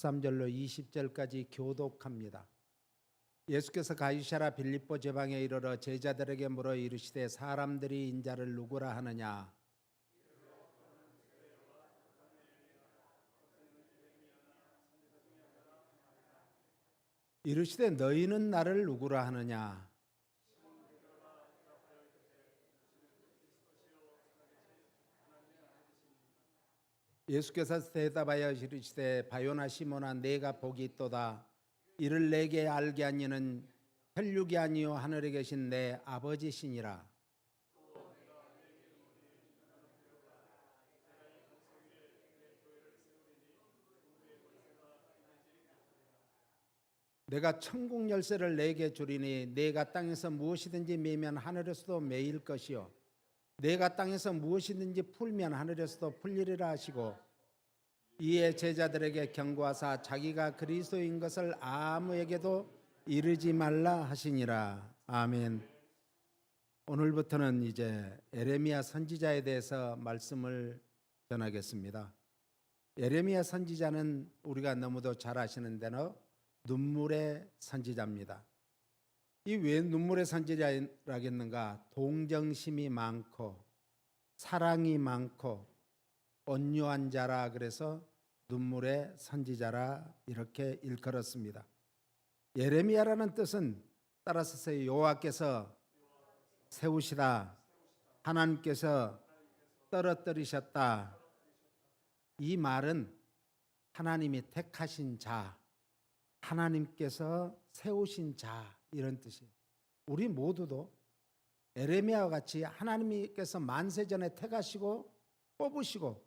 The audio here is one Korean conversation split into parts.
13절로 20절까지 교독합니다. 예수께서 가이사랴 빌립보 지방에 이르러 제자들에게 물어 이르시되 사람들이 인자를 누구라 하느냐. 이르시되 너희는 나를 누구라 하느냐. 예수께서 대답하여 이르시되 바요나 시몬아 내가 복이 있도다. 이를 내게 알게 하니는 혈육이 아니요 하늘에 계신 내 아버지시니라. 내가 천국 열쇠를 내게 주리니 내가 땅에서 무엇이든지 매면 하늘에서도 매일 것이요 내가 땅에서 무엇이든지 풀면 하늘에서도 풀리리라 하시고 이에 제자들에게 경고하사 자기가 그리스도인 것을 아무에게도 이르지 말라 하시니라. 아멘. 오늘부터는 이제 예레미야 선지자에 대해서 말씀을 전하겠습니다. 예레미야 선지자는 우리가 너무도 잘 아시는 대로 눈물의 선지자입니다. 이 왜 눈물의 선지자라겠는가? 동정심이 많고 사랑이 많고 온유한 자라 그래서 눈물의 선지자라 이렇게 일컬었습니다. 예레미야라는 뜻은 따라서 여호와께서 세우시다, 하나님께서 떨어뜨리셨다. 이 말은 하나님이 택하신 자, 하나님께서 세우신 자 이런 뜻이에요. 우리 모두도 예레미야와 같이 하나님께서 만세전에 택하시고 뽑으시고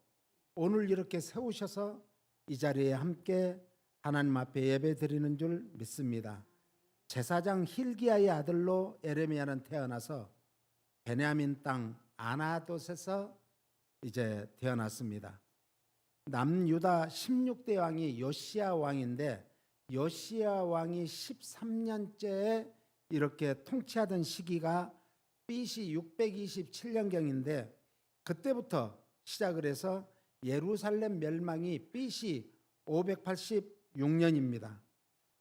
오늘 이렇게 세우셔서 이 자리에 함께 하나님 앞에 예배 드리는 줄 믿습니다. 제사장 힐기야의 아들로 예레미야는 태어나서 베냐민 땅 아나돗에서 이제 태어났습니다. 남유다 16대 왕이 요시야 왕인데 요시야 왕이 13년째에 이렇게 통치하던 시기가 BC 627년경인데 그때부터 시작을 해서 예루살렘 멸망이 BC 586년입니다.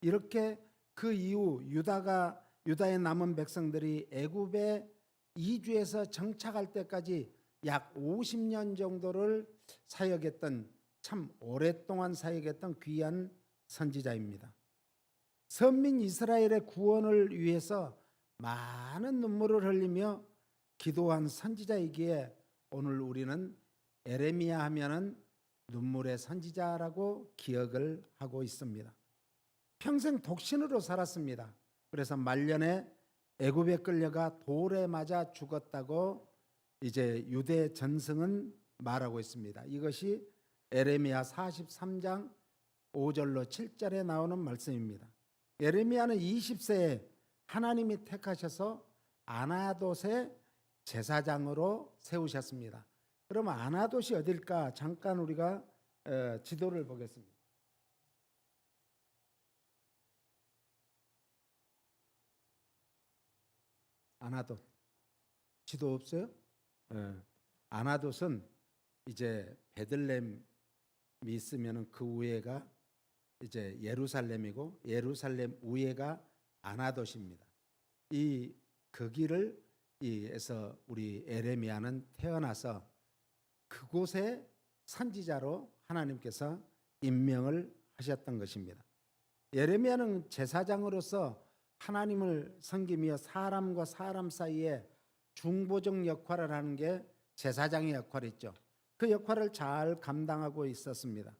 이렇게 그 이후 유다의 남은 백성들이 애굽에 이주해서 정착할 때까지 약 50년 정도를 사역했던 참 오랫동안 사역했던 귀한 선지자입니다. 선민 이스라엘의 구원을 위해서 많은 눈물을 흘리며 기도한 선지자이기에 오늘 우리는 예레미야 하면은 눈물의 선지자라고 기억을 하고 있습니다. 평생 독신으로 살았습니다. 그래서 말년에 애굽에 끌려가 돌에 맞아 죽었다고 이제 유대 전승은 말하고 있습니다. 이것이 예레미야 43장 5절로 7절에 나오는 말씀입니다. 예레미야는 20세에 하나님이 택하셔서 아나돗의 제사장으로 세우셨습니다. 그러면 아나돗이 어딜까? 잠깐 우리가 지도를 보겠습니다. 아나돗 지도 없어요? 아나돗은 이제 베들레헴이 있으면 그 위에가 이제 예루살렘이고 예루살렘 위에가 아나돗입니다. 이 거기를 에서 우리 예레미야는 태어나서 그곳에 선지자로 하나님께서 임명을 하셨던 것입니다. 예레미야는 제사장으로서 하나님을 섬기며 사람과 사람 사이에 중보적 역할을 하는 게 제사장의 역할이죠. 그 역할을 잘 감당하고 있었습니다.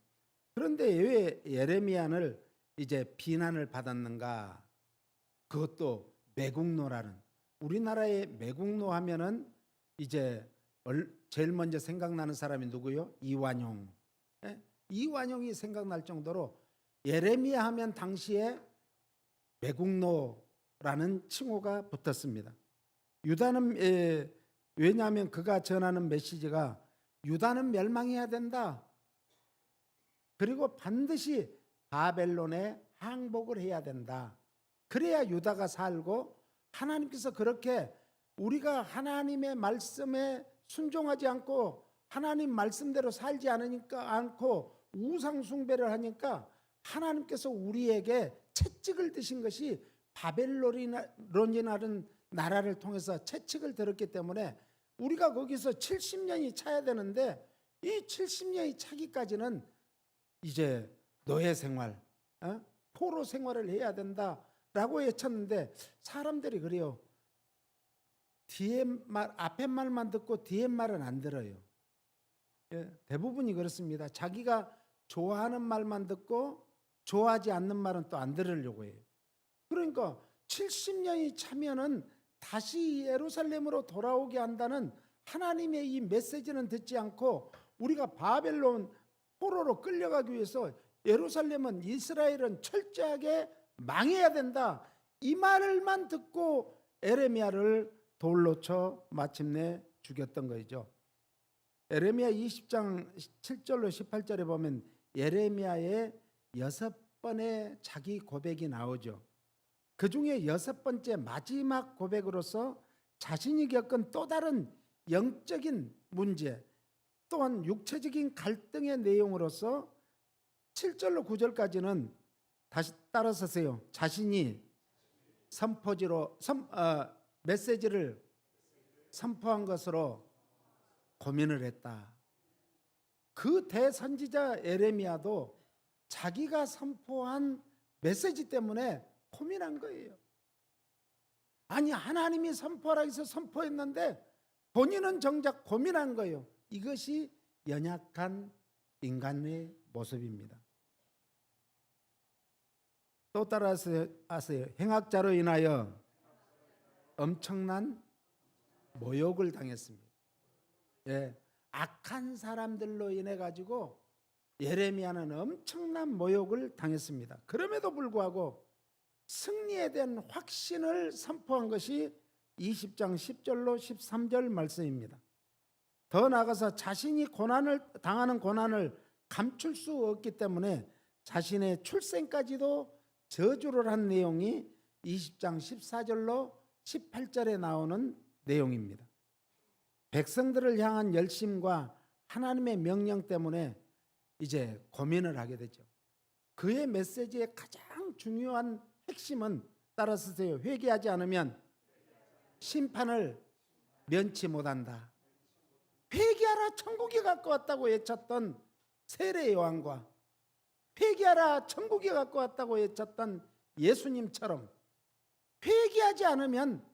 그런데 왜 예레미야를 이제 비난을 받았는가? 그것도 매국노라는, 우리나라의 매국노 하면은 이제 제일 먼저 생각나는 사람이 누구요? 이완용. 이완용이 생각날 정도로 예레미야 하면 당시에 매국노라는 칭호가 붙었습니다. 유다는 왜냐하면 그가 전하는 메시지가 유다는 멸망해야 된다. 그리고 반드시 바벨론에 항복을 해야 된다. 그래야 유다가 살고, 하나님께서 그렇게 우리가 하나님의 말씀에 순종하지 않고 하나님 말씀대로 살지 않고 우상 숭배를 하니까 하나님께서 우리에게 채찍을 드신 것이 바벨론이라는 나라를 통해서 채찍을 들었기 때문에 우리가 거기서 70년이 차야 되는데 이 70년이 차기까지는 이제 노예 생활, 포로 생활을 해야 된다라고 외쳤는데 사람들이 그래요. 뒤에 말, 앞에 말만 듣고 뒤에 말은 안 들어요. 대부분이 그렇습니다. 자기가 좋아하는 말만 듣고 좋아하지 않는 말은 또 안 들으려고 해요. 그러니까 70년이 차면은 다시 예루살렘으로 돌아오게 한다는 하나님의 이 메시지는 듣지 않고 우리가 바벨론 포로로 끌려가기 위해서 예루살렘은 이스라엘은 철저하게 망해야 된다. 이 말을만 듣고 에레미야를 돌로 쳐 마침내 죽였던 거죠. 에레미야 20장 7절로 18절에 보면 예레미야의 6번의 자기 고백이 나오죠. 그 중에 6번째 마지막 고백으로서 자신이 겪은 또 다른 영적인 문제 또한 육체적인 갈등의 내용으로서 7절로 9절까지는 다시 따라서세요. 자신이 메시지를 선포한 것으로 고민을 했다. 그 대선지자 에레미야도 자기가 선포한 메시지 때문에 고민한 거예요. 아니 하나님이 선포하라 해서 선포했는데 본인은 정작 고민한 거예요. 이것이 연약한 인간의 모습입니다. 또 따라서 아세요. 행악자로 인하여 엄청난 모욕을 당했습니다. 악한 사람들로 인해 가지고 예레미야는 엄청난 모욕을 당했습니다. 그럼에도 불구하고 승리에 대한 확신을 선포한 것이 20장 10절로 13절 말씀입니다. 더 나아가서 자신이 당하는 고난을 감출 수 없기 때문에 자신의 출생까지도 저주를 한 내용이 20장 14절로 18절에 나오는 내용입니다. 백성들을 향한 열심과 하나님의 명령 때문에 이제 고민을 하게 되죠. 그의 메시지의 가장 중요한 핵심은 따라서세요. 회개하지 않으면 심판을 면치 못한다. 회개하라 천국이 가까웠다고 외쳤던 세례 요한과 회개하라 천국이 가까웠다고 외쳤던 예수님처럼 회개하지 않으면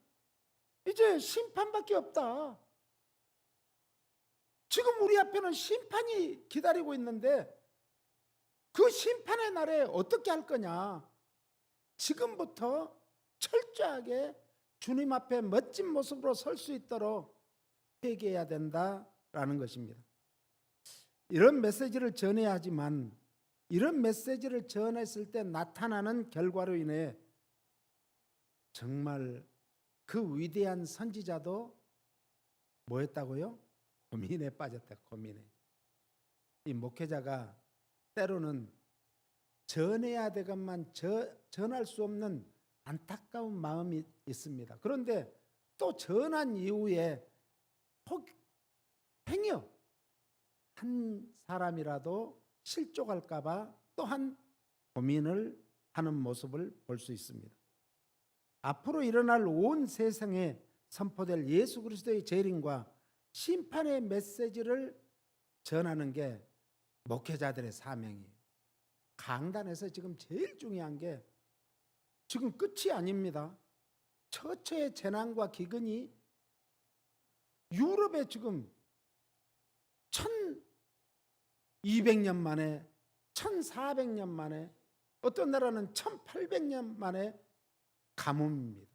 이제 심판밖에 없다. 지금 우리 앞에는 심판이 기다리고 있는데 그 심판의 날에 어떻게 할 거냐? 지금부터 철저하게 주님 앞에 멋진 모습으로 설 수 있도록 회개해야 된다라는 것입니다. 이런 메시지를 전해야 하지만 이런 메시지를 전했을 때 나타나는 결과로 인해 정말 그 위대한 선지자도 뭐 했다고요? 고민에 빠졌다. 고민에. 이 목회자가 때로는 전해야 되건만 전할 수 없는 안타까운 마음이 있습니다. 그런데 또 전한 이후에 행여 한 사람이라도 실족할까 봐 또한 고민을 하는 모습을 볼 수 있습니다. 앞으로 일어날 온 세상에 선포될 예수 그리스도의 재림과 심판의 메시지를 전하는 게 목회자들의 사명이에요. 강단에서 지금 제일 중요한 게 지금 끝이 아닙니다. 처처의 재난과 기근이 유럽에 지금 1200년 만에 1400년 만에 어떤 나라는 1800년 만에 가뭄입니다.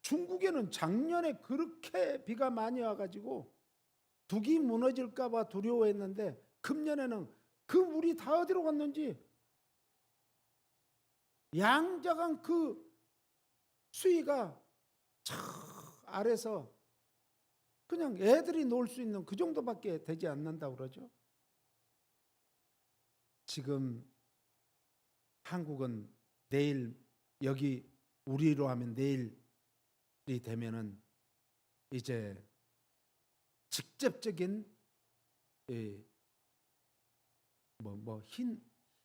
중국에는 작년에 그렇게 비가 많이 와가지고 둑이 무너질까 봐 두려워했는데 금년에는 그 물이 다 어디로 갔는지 양자강 그 수위가 저 아래서 그냥 애들이 놀 수 있는 그 정도밖에 되지 않는다고 그러죠. 지금 한국은 내일 여기 우리로 하면 내일이 되면은 이제 직접적인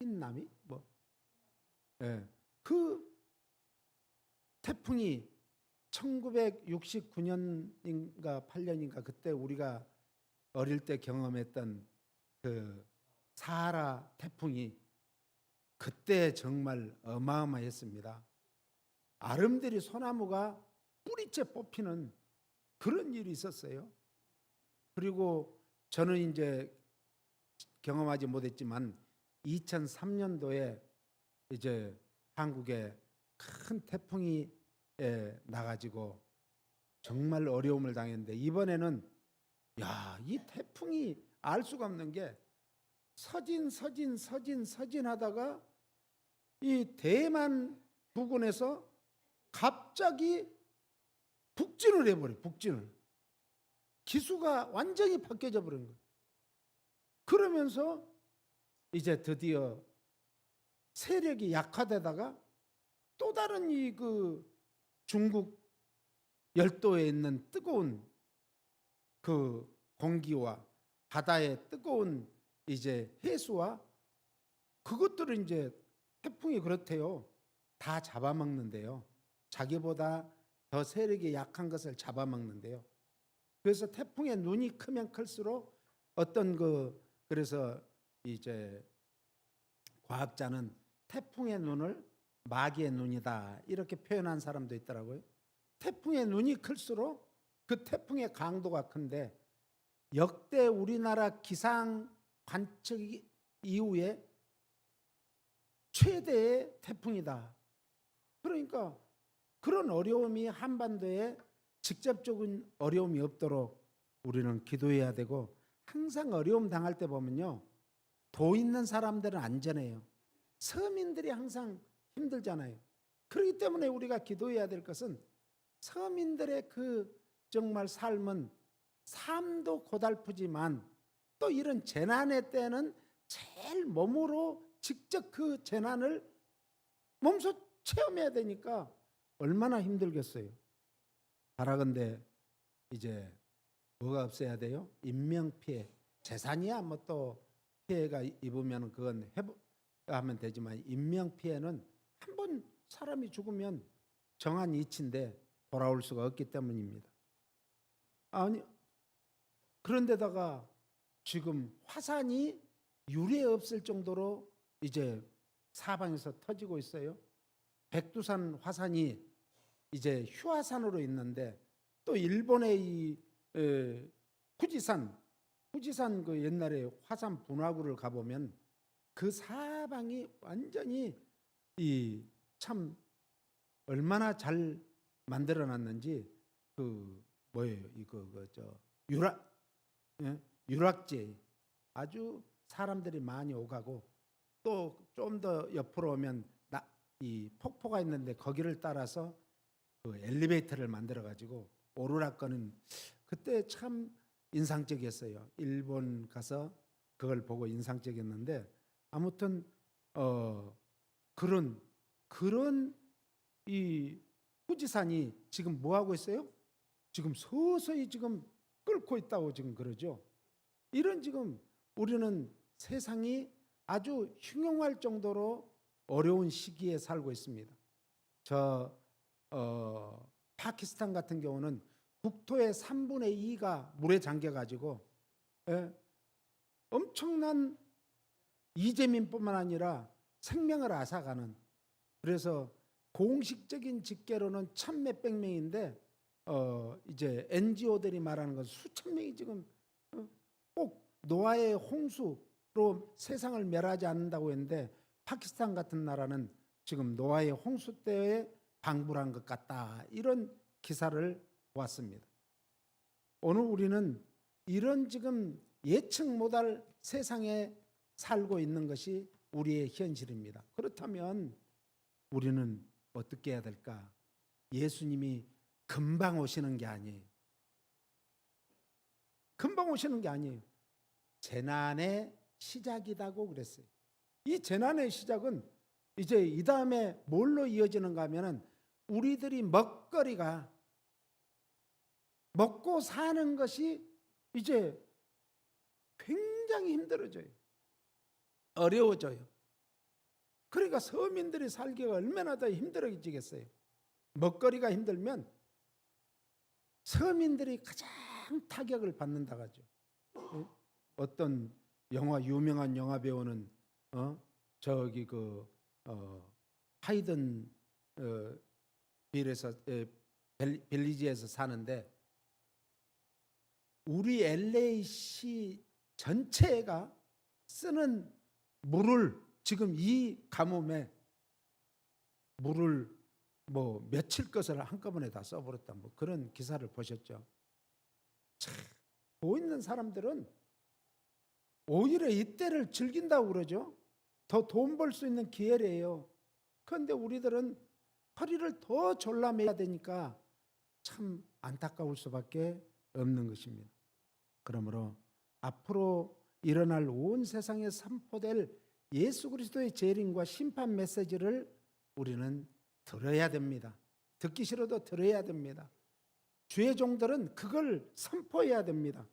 흰남이 그 태풍이 1969년인가 8년인가 그때 우리가 어릴 때 경험했던 그 사하라 태풍이 그때 정말 어마어마했습니다. 아름드리 소나무가 뿌리째 뽑히는 그런 일이 있었어요. 그리고 저는 이제 경험하지 못했지만 2003년도에 이제 한국에 큰 태풍이 나가지고 정말 어려움을 당했는데, 이번에는 이 태풍이 알 수가 없는 게 서진하다가 이 대만 부근에서 갑자기 북진을 해버려요. 북진을. 기수가 완전히 바뀌어져 버린 거예요. 그러면서 이제 드디어 세력이 약화되다가 또 다른 그 중국 열도에 있는 뜨거운 그 공기와 바다의 뜨거운 이제 해수와 그것들을 이제 태풍이 그렇대요. 다 잡아먹는데요. 자기보다 더 세력이 약한 것을 잡아먹는데요. 그래서 태풍의 눈이 크면 클수록 그래서 이제 과학자는 태풍의 눈을 마귀의 눈이다 이렇게 표현한 사람도 있더라고요. 태풍의 눈이 클수록 그 태풍의 강도가 큰데 역대 우리나라 기상 관측 이후에 최대의 태풍이다. 그러니까 그런 어려움이 한반도에 직접적인 어려움이 없도록 우리는 기도해야 되고, 항상 어려움 당할 때 보면요, 도 있는 사람들은 안전해요. 서민들이 항상 힘들잖아요. 그렇기 때문에 우리가 기도해야 될 것은 서민들의 그 정말 삶은 삶도 고달프지만 또 이런 재난의 때는 제일 몸으로 직접 그 재난을 몸소 체험해야 되니까 얼마나 힘들겠어요. 바라건대 이제 뭐가 없어야 돼요? 인명피해. 재산이야 뭐 또 피해가 입으면 그건 하면 되지만, 인명피해는 한 번 사람이 죽으면 정한 이치인데 돌아올 수가 없기 때문입니다. 아니, 그런데다가 지금 화산이 유례 없을 정도로 이제 사방에서 터지고 있어요. 백두산 화산이 이제 휴화산으로 있는데, 또 일본의 이 후지산 그 옛날에 화산 분화구를 가보면 그 사방이 완전히 참 얼마나 잘 만들어놨는지, 유락지 아주 사람들이 많이 오가고, 또 좀 더 옆으로 오면 이 폭포가 있는데 거기를 따라서 그 엘리베이터를 만들어 가지고 오르락거는, 그때 참 인상적이었어요. 일본 가서 그걸 보고 인상적이었는데, 아무튼 그런 이 후지산이 지금 뭐 하고 있어요? 지금 서서히 지금 끓고 있다고 지금 그러죠. 이런 지금 우리는 세상이 아주 흉흉할 정도로 어려운 시기에 살고 있습니다. 파키스탄 같은 경우는 국토의 3분의 2가 물에 잠겨가지고 엄청난 이재민뿐만 아니라 생명을 앗아가는, 그래서 공식적인 집계로는 1,000몇백 명인데 이제 NGO들이 말하는 건 수천 명이 지금 꼭 노아의 홍수로 세상을 멸하지 않는다고 했는데, 파키스탄 같은 나라는 지금 노아의 홍수 때에 방불한 것 같다, 이런 기사를 보았습니다. 오늘 우리는 이런 지금 예측 못할 세상에 살고 있는 것이 우리의 현실입니다. 그렇다면 우리는 어떻게 해야 될까? 예수님이 금방 오시는 게 아니에요. 금방 오시는 게 아니에요. 재난의 시작이라고 그랬어요. 이 재난의 시작은 이제 이 다음에 뭘로 이어지는가 하면은 우리들이 먹거리가, 먹고 사는 것이 이제 굉장히 힘들어져요. 어려워져요. 그러니까 서민들이 살기가 얼마나 더 힘들어지겠어요. 먹거리가 힘들면 서민들이 가장 타격을 받는다고 하죠. 어떤 유명한 영화 배우는 저기 하이든 빌리지에서 사는데 우리 LA시 전체가 쓰는 물을 지금 이 가뭄에 물을 며칠 것을 한꺼번에 다 써버렸다 그런 기사를 보셨죠. 참, 보이는 사람들은 오히려 이때를 즐긴다고 그러죠. 더 돈 벌 수 있는 기회래요. 그런데 우리들은 허리를 더 졸라매야 되니까 참 안타까울 수밖에 없는 것입니다. 그러므로 앞으로 일어날 온 세상에 선포될 예수 그리스도의 재림과 심판 메시지를 우리는 들어야 됩니다. 듣기 싫어도 들어야 됩니다. 주의 종들은 그걸 선포해야 됩니다.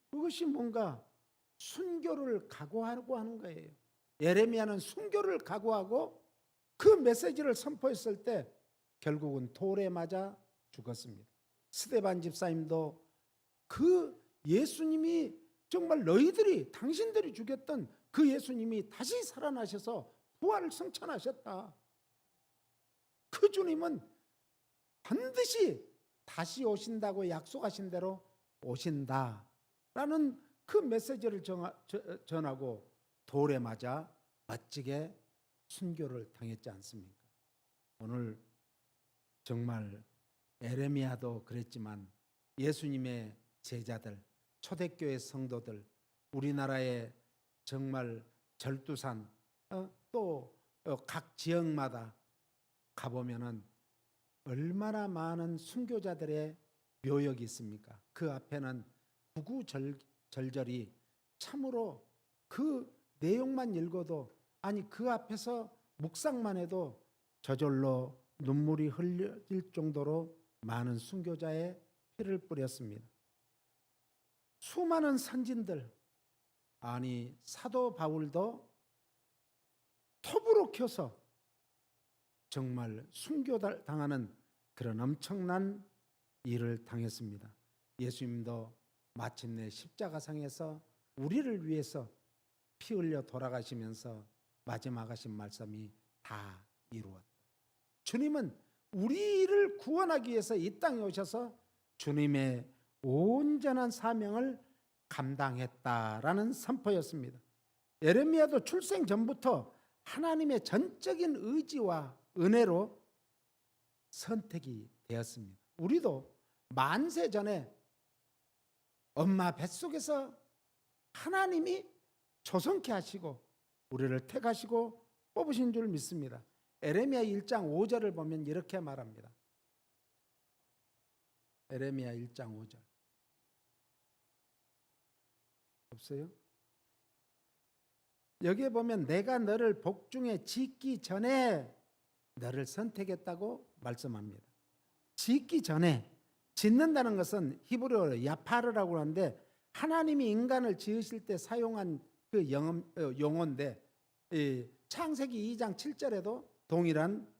그것이 뭔가 순교를 각오하고 하는 거예요. 예레미야는 순교를 각오하고 그 메시지를 선포했을 때 결국은 돌에 맞아 죽었습니다. 스데반 집사님도 그 예수님이 정말 당신들이 죽였던 그 예수님이 다시 살아나셔서 부활을 성천하셨다. 그 주님은 반드시 다시 오신다고 약속하신 대로 오신다라는 그 메시지를 전하고 돌에 맞아 멋지게 순교를 당했지 않습니까? 오늘 정말 에레미야도 그랬지만 예수님의 제자들, 초대교회 성도들, 우리나라의 정말 절두산 또 각 지역마다 가보면은 얼마나 많은 순교자들의 묘역이 있습니까? 그 앞에는 구구절절이 참으로 그 내용만 읽어도 그 앞에서 묵상만 해도 저절로 눈물이 흘릴 정도로 많은 순교자의 피를 뿌렸습니다. 수많은 선진들, 사도 바울도 톱으로 켜서 정말 순교당하는 그런 엄청난 일을 당했습니다. 예수님도 마침내 십자가상에서 우리를 위해서 피 흘려 돌아가시면서 마지막 하신 말씀이 다 이루었다. 주님은 우리를 구원하기 위해서 이 땅에 오셔서 주님의 온전한 사명을 감당했다라는 선포였습니다. 예레미야도 출생 전부터 하나님의 전적인 의지와 은혜로 선택이 되었습니다. 우리도 만세 전에 엄마 뱃속에서 하나님이 조성케 하시고 우리를 택하시고 뽑으신 줄 믿습니다. 에레미야 1장 5절을 보면 이렇게 말합니다. 에레미야 1장 5절 없어요? 여기에 보면 내가 너를 복중에 짓기 전에 너를 선택했다고 말씀합니다. 짓기 전에, 짓는다는 것은 히브리어로 야파르라고 하는데 하나님이 인간을 지으실 때 사용한 그 용어인데 창세기 2장 7절에도 동일한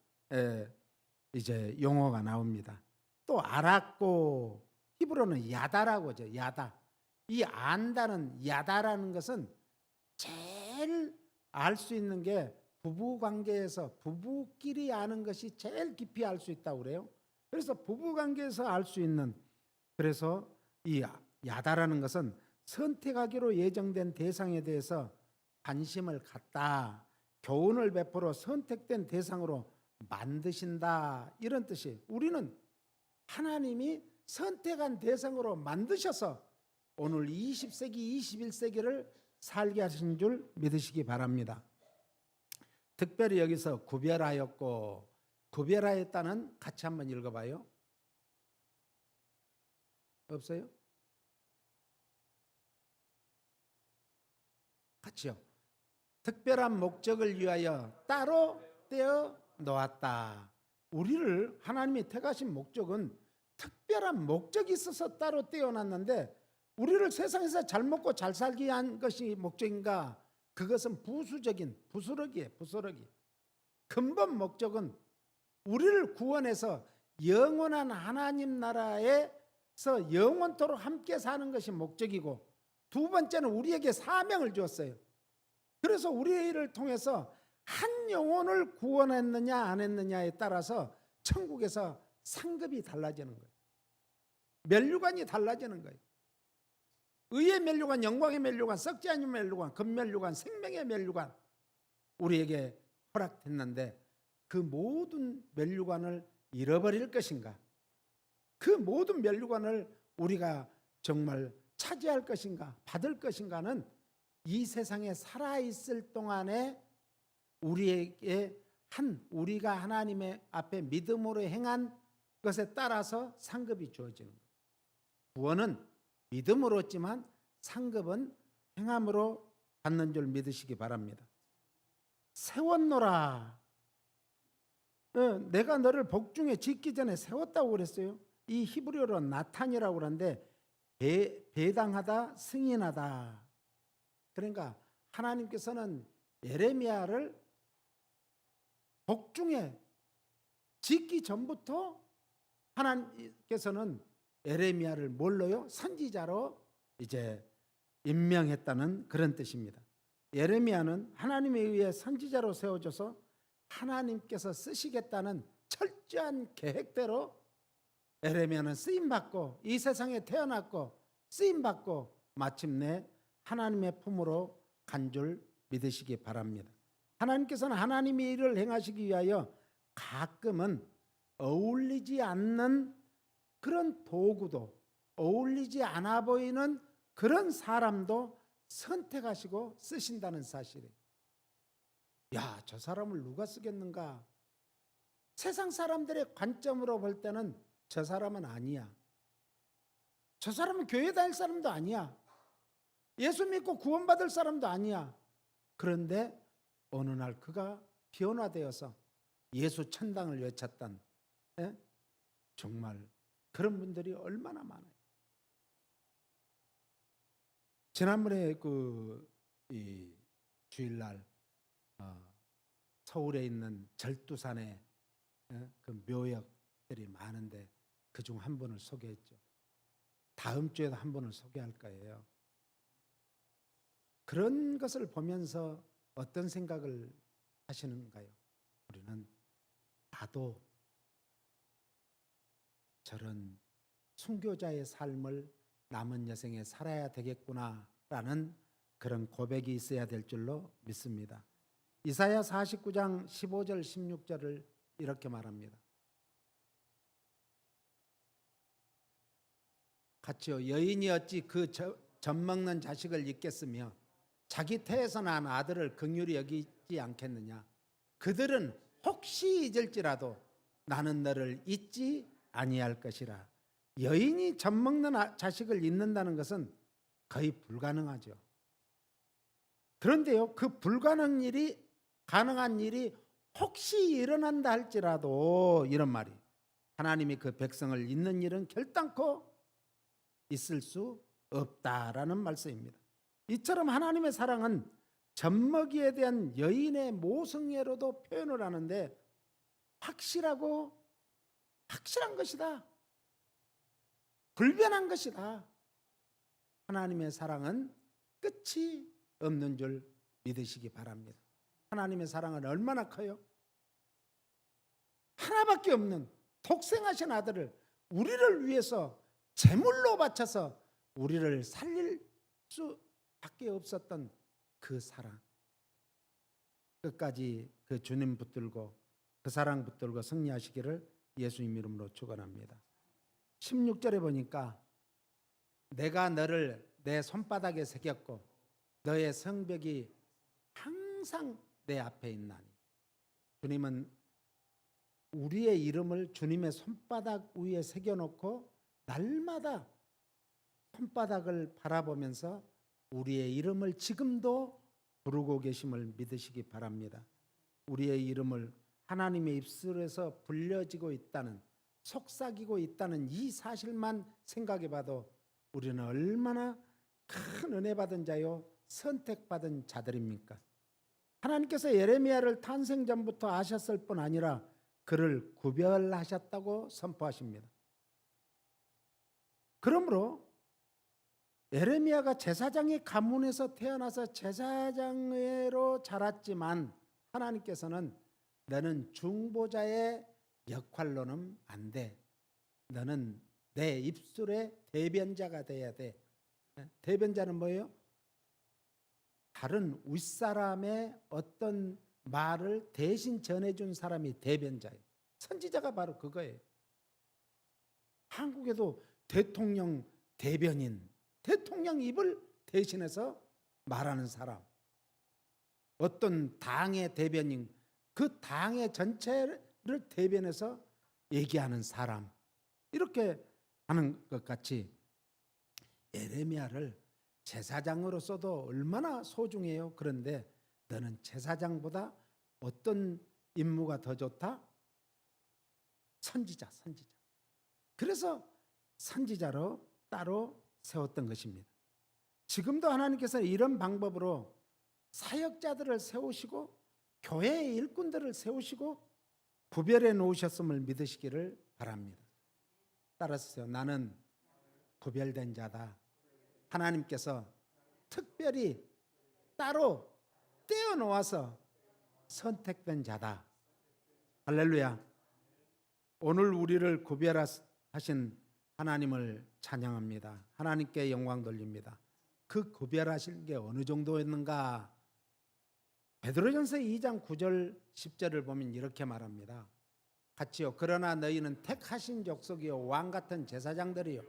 이제 용어가 나옵니다. 또 알았고 히브리어는 야다라고 하죠. 야다. 이 안다는 야다라는 것은 제일 알 수 있는 게 부부 관계에서 부부끼리 아는 것이 제일 깊이 알 수 있다고 그래요. 그래서 부부 관계에서 알 수 있는, 그래서 이 야다라는 것은 선택하기로 예정된 대상에 대해서 관심을 갖다 교훈을 베풀어 선택된 대상으로 만드신다, 이런 뜻이에요. 우리는 하나님이 선택한 대상으로 만드셔서 오늘 20세기 21세기를 살게 하신 줄 믿으시기 바랍니다. 특별히 여기서 구별하였고 구별하였다는 같이 한번 읽어봐요. 없어요? 같이요. 특별한 목적을 위하여 따로 떼어 놓았다. 우리를 하나님이 택하신 목적은 특별한 목적이 있어서 따로 떼어놨는데 우리를 세상에서 잘 먹고 잘 살게 한 것이 목적인가? 그것은 부수적인 부스러기예요. 부스러기. 근본 목적은 우리를 구원해서 영원한 하나님 나라에서 영원토록 함께 사는 것이 목적이고, 두 번째는 우리에게 사명을 주었어요. 그래서 우리를 통해서 한 영혼을 구원했느냐 안 했느냐에 따라서 천국에서 상급이 달라지는 거예요. 면류관이 달라지는 거예요. 의의 면류관, 영광의 면류관, 썩지 않은 면류관, 금면류관, 생명의 면류관 우리에게 허락했는데, 그 모든 면류관을 잃어버릴 것인가? 그 모든 면류관을 우리가 정말 차지할 것인가? 받을 것인가는 이 세상에 살아있을 동안에 우리에게 우리가 하나님의 앞에 믿음으로 행한 것에 따라서 상급이 주어지는 거예요. 구원은 믿음으로 얻지만 상급은 행함으로 받는 줄 믿으시기 바랍니다. 세웠노라. 내가 너를 복중에 짓기 전에 세웠다고 그랬어요. 이 히브리어로 나탄이라고 그러는데 배당하다, 승인하다. 그러니까 하나님께서는 예레미야를 복중에 짓기 전부터 하나님께서는 예레미야를 뭘로요? 선지자로 이제 임명했다는 그런 뜻입니다. 예레미야는 하나님에 의해 선지자로 세워져서 하나님께서 쓰시겠다는 철저한 계획대로 예레미야는 쓰임받고 이 세상에 태어났고 쓰임받고 마침내 하나님의 품으로 간 줄 믿으시기 바랍니다. 하나님께서는 하나님의 일을 행하시기 위하여 가끔은 어울리지 않는 그런 도구도, 어울리지 않아 보이는 그런 사람도 선택하시고 쓰신다는 사실이에요. 야, 저 사람을 누가 쓰겠는가? 세상 사람들의 관점으로 볼 때는 저 사람은 아니야. 저 사람은 교회 다닐 사람도 아니야. 예수 믿고 구원받을 사람도 아니야. 그런데 어느 날 그가 변화되어서 예수 천당을 외쳤던, 정말 그런 분들이 얼마나 많아요. 지난번에 이 주일날 서울에 있는 절두산에 그 묘역들이 많은데 그중 한 분을 소개했죠. 다음 주에도 한 분을 소개할 거예요. 그런 것을 보면서 어떤 생각을 하시는가요? 우리는 나도 저런 순교자의 삶을 남은 여생에 살아야 되겠구나라는 그런 고백이 있어야 될 줄로 믿습니다. 이사야 49장 15절 16절을 이렇게 말합니다. 같이요. 여인이 어찌 그 젖먹는 자식을 잊겠으며 자기 태에서 난 아들을 긍휼히 여기지 않겠느냐. 그들은 혹시 잊을지라도 나는 너를 잊지 아니할 것이라. 여인이 젖먹는 자식을 잊는다는 것은 거의 불가능하죠. 그런데요, 그 가능한 일이 혹시 일어난다 할지라도, 이런 말이, 하나님이 그 백성을 잊는 일은 결단코 있을 수 없다라는 말씀입니다. 이처럼 하나님의 사랑은 젖먹이에 대한 여인의 모성애로도 표현을 하는데 확실한 것이다. 불변한 것이다. 하나님의 사랑은 끝이 없는 줄 믿으시기 바랍니다. 하나님의 사랑은 얼마나 커요? 하나밖에 없는 독생하신 아들을 우리를 위해서 제물로 바쳐서 우리를 살릴 수밖에 없었던 그 사랑, 끝까지 그 주님 붙들고 그 사랑 붙들고 승리하시기를 예수님 이름으로 축원합니다. 16절에 보니까 내가 너를 내 손바닥에 새겼고 너의 성벽이 항상 내 앞에 있나니. 주님은 우리의 이름을 주님의 손바닥 위에 새겨놓고 날마다 손바닥을 바라보면서 우리의 이름을 지금도 부르고 계심을 믿으시기 바랍니다. 우리의 이름을 하나님의 입술에서 불려지고 있다는, 속삭이고 있다는 이 사실만 생각해 봐도 우리는 얼마나 큰 은혜 받은 자요 선택받은 자들입니까? 하나님께서 예레미야를 탄생 전부터 아셨을 뿐 아니라 그를 구별하셨다고 선포하십니다. 그러므로 예레미야가 제사장의 가문에서 태어나서 제사장으로 자랐지만 하나님께서는 너는 중보자의 역할로는 안 돼. 너는 내 입술의 대변자가 돼야 돼. 대변자는 뭐예요? 다른 윗사람의 어떤 말을 대신 전해준 사람이 대변자예요. 선지자가 바로 그거예요. 한국에도 대통령 대변인, 대통령 입을 대신해서 말하는 사람, 어떤 당의 대변인, 그 당의 전체를 대변해서 얘기하는 사람, 이렇게 하는 것 같이 예레미야를 제사장으로서도 얼마나 소중해요. 그런데 너는 제사장보다 어떤 임무가 더 좋다? 선지자. 그래서 선지자로 따로 세웠던 것입니다. 지금도 하나님께서는 이런 방법으로 사역자들을 세우시고 교회의 일꾼들을 세우시고 구별해 놓으셨음을 믿으시기를 바랍니다. 따라서 나는 구별된 자다. 하나님께서 특별히 따로 떼어놓아서 선택된 자다. 할렐루야. 오늘 우리를 구별하신 하나님을 찬양합니다. 하나님께 영광 돌립니다. 그 구별하신 게 어느 정도였는가? 베드로전서 2장 9절 10절을 보면 이렇게 말합니다. 같이요. 그러나 너희는 택하신 족속이요 왕같은 제사장들이요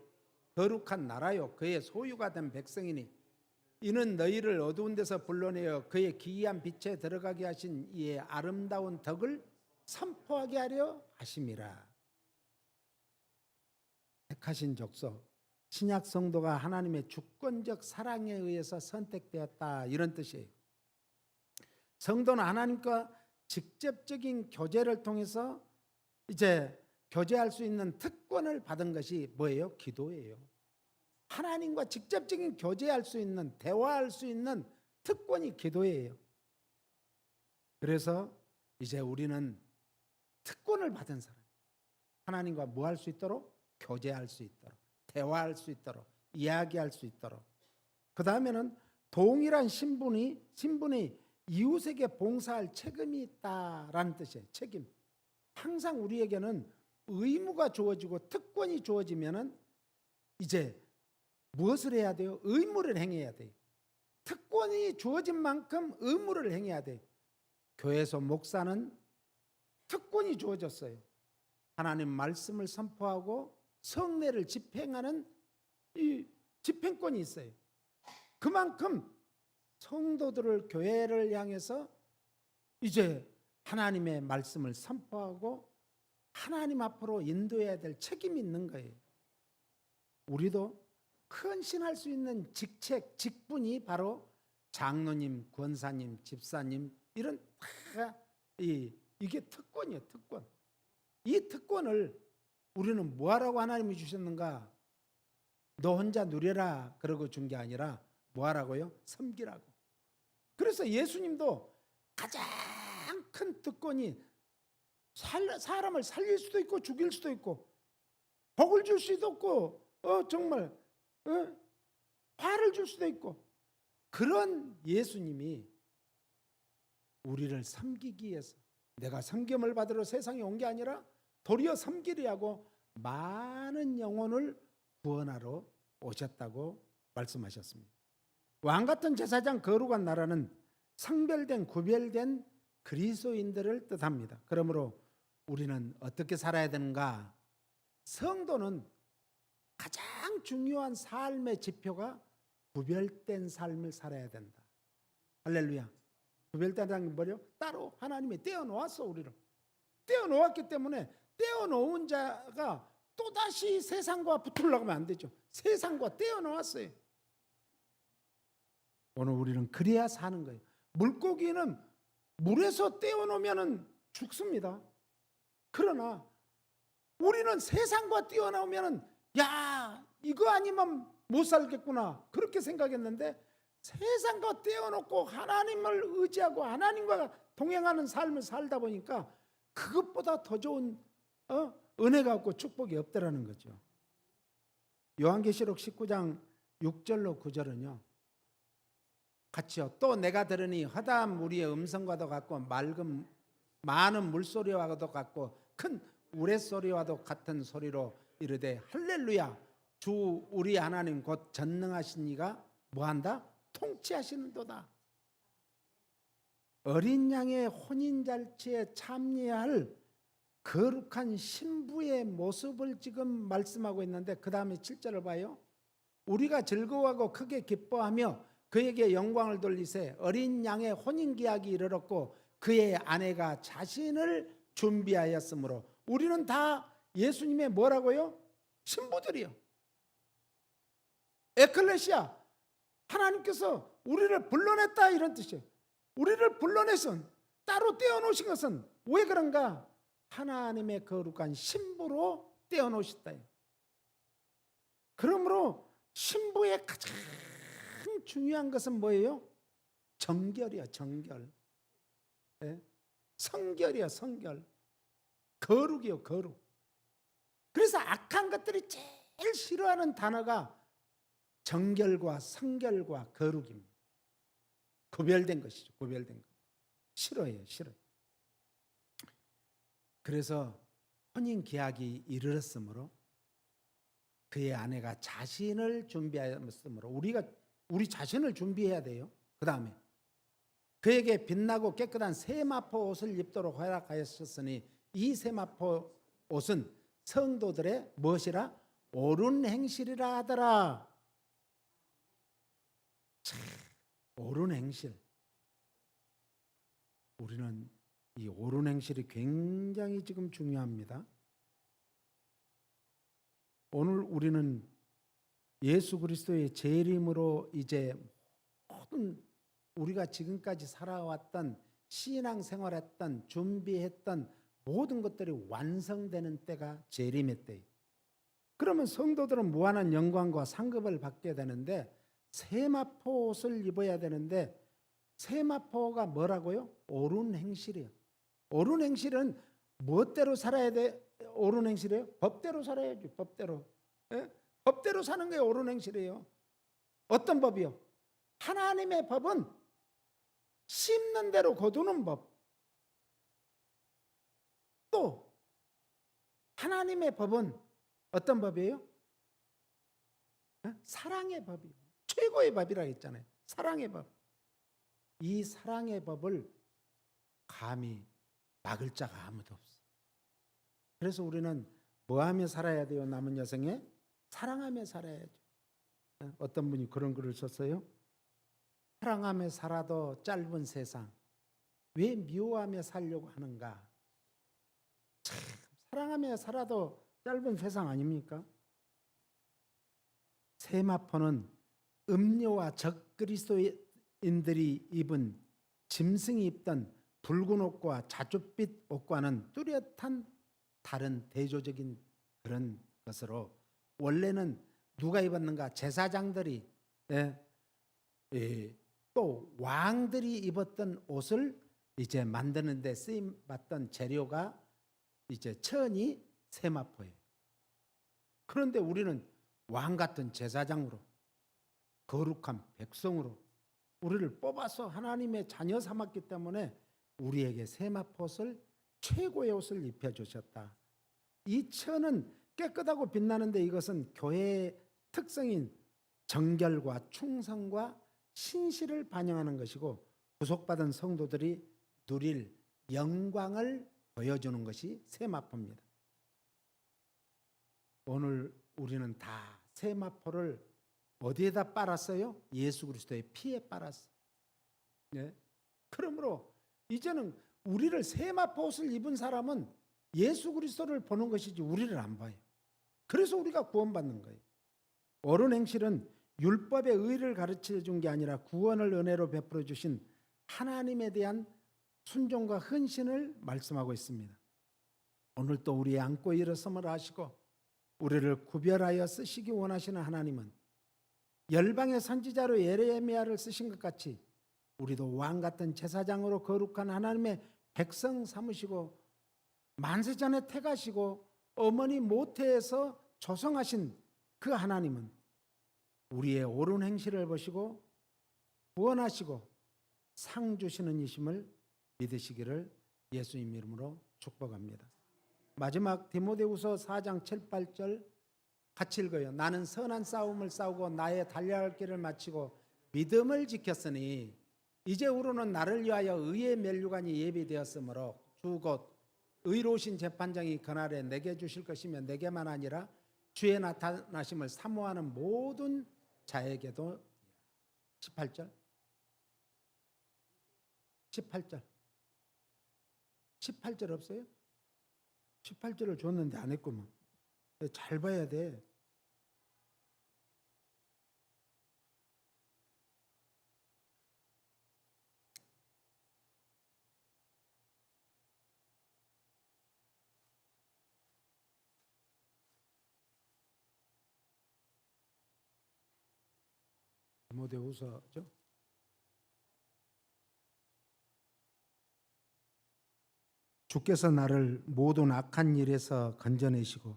거룩한 나라요 그의 소유가 된 백성이니 이는 너희를 어두운 데서 불러내어 그의 기이한 빛에 들어가게 하신 이의 아름다운 덕을 선포하게 하려 하심이라. 택하신 족속, 신약 성도가 하나님의 주권적 사랑에 의해서 선택되었다, 이런 뜻이에요. 성도는 하나님과 직접적인 교제를 통해서 이제 교제할 수 있는 특권을 받은 것이 뭐예요? 기도예요. 하나님과 직접적인 교제할 수 있는, 대화할 수 있는 특권이 기도예요. 그래서 이제 우리는 특권을 받은 사람, 하나님과 뭐 할 수 있도록? 교제할 수 있도록, 대화할 수 있도록, 이야기할 수 있도록. 그 다음에는 동일한 신분이 이웃에게 봉사할 책임이 있다라는 뜻이에요. 책임. 항상 우리에게는 의무가 주어지고 특권이 주어지면은 이제 무엇을 해야 돼요? 의무를 행해야 돼요. 특권이 주어진 만큼 의무를 행해야 돼요. 교회에서 목사는 특권이 주어졌어요. 하나님 말씀을 선포하고 성례를 집행하는 이 집행권이 있어요. 그만큼 성도들을, 교회를 향해서 이제 하나님의 말씀을 선포하고 하나님 앞으로 인도해야 될 책임이 있는 거예요. 우리도 헌신할 수 있는 직책, 직분이 바로 장로님, 권사님, 집사님, 이런 다 이게 특권이에요. 특권. 이 특권을 우리는 뭐하라고 하나님이 주셨는가? 너 혼자 누려라 그러고 준 게 아니라 뭐하라고요? 섬기라고. 그래서 예수님도 가장 큰 특권이 사람을 살릴 수도 있고 죽일 수도 있고 복을 줄 수도 있고 정말 화를 줄 수도 있고, 그런 예수님이 우리를 섬기기 위해서, 내가 섬김을 받으러 세상에 온 게 아니라 도리어 섬기려 하고 많은 영혼을 구원하러 오셨다고 말씀하셨습니다. 왕같은 제사장, 거룩한 나라는 성별된, 구별된 그리스도인들을 뜻합니다. 그러므로 우리는 어떻게 살아야 되는가? 성도는 가장 중요한 삶의 지표가 구별된 삶을 살아야 된다. 할렐루야. 구별된다는 게 뭐예요? 따로 하나님이 떼어놓았어. 우리를 떼어놓았기 때문에 떼어놓은 자가 또다시 세상과 붙으려고 하면 안 되죠. 세상과 떼어놓았어요. 오늘 우리는 그래야 사는 거예요. 물고기는 물에서 떼어놓으면 죽습니다. 그러나 우리는 세상과 떼어나오면 야, 이거 아니면 못 살겠구나, 그렇게 생각했는데 세상과 떼어놓고 하나님을 의지하고 하나님과 동행하는 삶을 살다 보니까 그것보다 더 좋은 은혜가 없고 축복이 없더라는 거죠. 요한계시록 19장 6절로 9절은요. 같이요. 또 내가 들으니 허다한 무리의 음성과도 같고 맑은 많은 물소리와도 같고 큰 우레소리와도 같은 소리로 이르되 할렐루야 주 우리 하나님 곧 전능하신 이가 뭐한다? 통치하시는도다. 어린 양의 혼인잔치에 참여할 거룩한 신부의 모습을 지금 말씀하고 있는데 그 다음에 7절을 봐요. 우리가 즐거워하고 크게 기뻐하며 그에게 영광을 돌리세. 어린 양의 혼인기약이 이르렀고 그의 아내가 자신을 준비하였으므로 우리는 다 예수님의 뭐라고요? 신부들이요. 에클레시아, 하나님께서 우리를 불러냈다 이런 뜻이에요. 우리를 불러내선 따로 떼어놓으신 것은 왜 그런가? 하나님의 거룩한 신부로 떼어놓으셨다. 그러므로 신부의 가장 중요한 것은 뭐예요? 정결이야, 정결. 네? 성결이야, 성결. 거룩이요, 거룩. 그래서 악한 것들이 제일 싫어하는 단어가 정결과 성결과 거룩입니다. 구별된 것이죠, 구별된 것. 싫어해요, 싫어요. 그래서 혼인 계약이 이르렀으므로 그의 아내가 자신을 준비하였으므로 우리 자신을 준비해야 돼요. 그 다음에 그에게 빛나고 깨끗한 세마포 옷을 입도록 허락하였으니 이 세마포 옷은 성도들의 무엇이라? 옳은 행실이라 하더라. 참, 옳은 행실. 우리는 이 옳은 행실이 굉장히 지금 중요합니다. 오늘 우리는 예수 그리스도의 재림으로 이제 모든 우리가 지금까지 살아왔던 신앙생활했던 준비했던 모든 것들이 완성되는 때가 재림의 때예요. 그러면 성도들은 무한한 영광과 상급을 받게 되는데 세마포 옷을 입어야 되는데 세마포가 뭐라고요? 옳은 행실이에요. 옳은 행실은 무엇대로 살아야 돼? 옳은 행실이에요? 법대로 살아야죠. 법대로. 예? 법대로 사는 게 옳은 행실이에요. 어떤 법이요? 하나님의 법은 씹는 대로 거두는 법. 또 하나님의 법은 어떤 법이에요? 예? 사랑의 법이에요. 최고의 법이라고 했잖아요. 사랑의 법. 이 사랑의 법을 감히 막을 자가 아무도 없어. 그래서 우리는 뭐하며 살아야 돼요? 남은 여생에 사랑하며 살아야죠. 어떤 분이 그런 글을 썼어요. 사랑하며 살아도 짧은 세상 왜 미워하며 살려고 하는가? 참, 사랑하며 살아도 짧은 세상 아닙니까? 세마포는 음료와 적그리스도인들이 입은 짐승이 입던 붉은 옷과 자줏빛 옷과는 뚜렷한 다른 대조적인 그런 것으로 원래는 누가 입었는가? 제사장들이 또 왕들이 입었던 옷을 이제 만드는 데 쓰임 받던 재료가 이제 천이 세마포예요. 그런데 우리는 왕 같은 제사장으로 거룩한 백성으로 우리를 뽑아서 하나님의 자녀 삼았기 때문에 우리에게 세마포 옷을 최고의 옷을 입혀주셨다. 이 천은 깨끗하고 빛나는데 이것은 교회의 특성인 정결과 충성과 신실을 반영하는 것이고 구속받은 성도들이 누릴 영광을 보여주는 것이 세마포입니다. 오늘 우리는 다 세마포를 어디에다 빨았어요? 예수 그리스도의 피에 빨았어요. 네? 그러므로 이제는 우리를 세마포 옷을 입은 사람은 예수 그리스도를 보는 것이지 우리를 안 봐요. 그래서 우리가 구원받는 거예요. 옳은 행실은 율법의 의를 가르쳐 준 게 아니라 구원을 은혜로 베풀어 주신 하나님에 대한 순종과 헌신을 말씀하고 있습니다. 오늘 또 우리의 안고 일어섬을 하시고 우리를 구별하여 쓰시기 원하시는 하나님은 열방의 선지자로 예레미야를 쓰신 것 같이 우리도 왕 같은 제사장으로 거룩한 하나님의 백성 삼으시고 만세전에 택하시고 어머니 모태에서 조성하신 그 하나님은 우리의 옳은 행실을 보시고 구원하시고 상 주시는 이심을 믿으시기를 예수님 이름으로 축복합니다. 마지막 디모데후서 4장 7, 8절 같이 읽어요. 나는 선한 싸움을 싸우고 나의 달려야 할 길을 마치고 믿음을 지켰으니 이제 우로는 나를 위하여 의의 면류관이 예비되었으므로 주 곧 의로우신 재판장이 그날에 내게 주실 것이며 내게만 아니라 주의 나타나심을 사모하는 모든 자에게도 18절 18절 없어요? 18절을 줬는데 안 했구만. 잘 봐야 돼. 디모데후서죠? 주께서 나를 모든 악한 일에서 건져내시고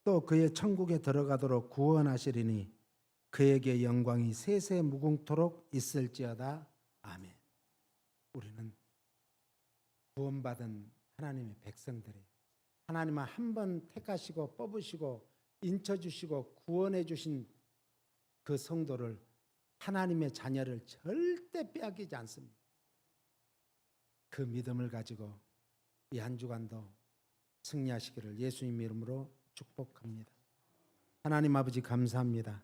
또 그의 천국에 들어가도록 구원하시리니 그에게 영광이 세세 무궁토록 있을지어다. 아멘. 우리는 구원받은 하나님의 백성들이에요. 하나님은 한 번 택하시고 뽑으시고 인쳐주시고 구원해 주신 그 성도를 하나님의 자녀를 절대 빼앗기지 않습니다. 그 믿음을 가지고 이 한 주간도 승리하시기를 예수님 이름으로 축복합니다. 하나님 아버지 감사합니다.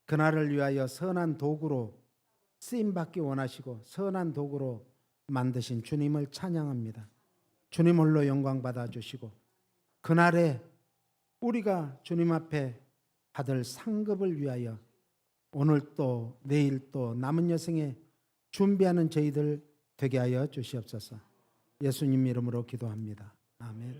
그날을 위하여 선한 도구로 쓰임받기 원하시고 선한 도구로 만드신 주님을 찬양합니다. 주님 홀로 영광 받아주시고 그날에 우리가 주님 앞에 받을 상급을 위하여 오늘 또 내일 또 남은 여생에 준비하는 저희들 되게 하여 주시옵소서. 예수님 이름으로 기도합니다. 아멘.